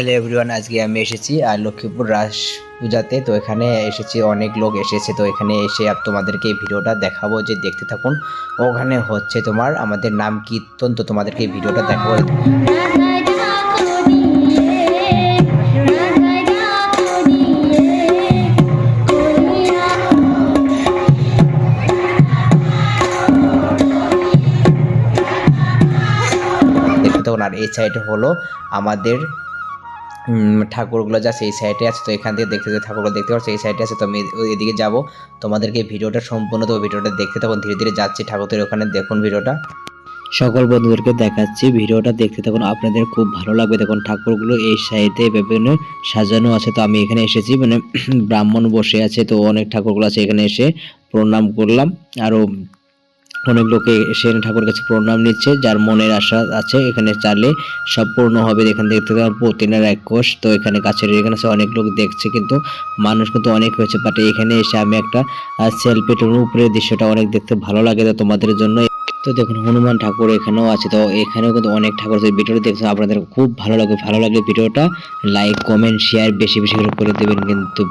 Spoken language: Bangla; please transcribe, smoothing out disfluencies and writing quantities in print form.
হ্যালো এভরিওয়ান, আজকে আমি এসেছি আর লক্ষ্মীপুর রাস পূজাতে। তো এখানে এসেছি, অনেক লোক এসেছে। তো এখানে এসে আর তোমাদেরকে এই ভিডিওটা দেখাবো, যে দেখতে থাকুন। ওখানে হচ্ছে তোমার আমাদের নাম কীর্তন। তো তোমাদেরকে এই ভিডিওটা দেখাবো। দেখতে থাকুন। আর এই সাইডে হলো আমাদের ঠাকুরগুলো যা সেই সাইডে আছে। তো এখান থেকে দেখতে ঠাকুরগুলো দেখতে পাচ্ছি এই সাইডে আছে। তো আমি এদিকে যাব, তোমাদেরকে ভিডিওটা সম্পূর্ণ তো ভিডিওটা দেখতে থাকুন। ধীরে ধীরে যাচ্ছি ঠাকুরের ওখানে, দেখুন ভিডিওটা। সকল বন্ধুদেরকে দেখাচ্ছি, ভিডিওটা দেখতে থাকুন, আপনাদের খুব ভালো লাগবে। দেখুন ঠাকুরগুলো এই সাইডে বিভিন্ন সাজানো আছে। তো আমি এখানে এসেছি, মানে ব্রাহ্মণ বসে আছে। তো অনেক ঠাকুরগুলো আছে, এখানে এসে প্রণাম করলাম। আরও অনেক লোকে এসে ঠাকুরের কাছে প্রণাম নিচ্ছে, যার মনের আশা আছে এখানে চালে সব পূর্ণ হবে। এখান দেখতে প্রতিনার এক কোষ। তো এখানে কাছের এখানে অনেক লোক দেখছে, কিন্তু মানুষ কিন্তু অনেক হয়েছে। বাট এখানে এসে আমি একটা সেলফি তুলব, উপরের দৃশ্যটা অনেক দেখতে ভালো লাগে। তো তোমাদের জন্য তো দেখুন হনুমান ঠাকুর এখানেও আছে। তো এখানেও কিন্তু অনেক ঠাকুর আছে। ভিডিওটা দেখতে আপনাদের খুব ভালো লাগবে। ভালো লাগলে ভিডিওটা লাইক, কমেন্ট, শেয়ার বেশি বেশি করে দেবেন কিন্তু।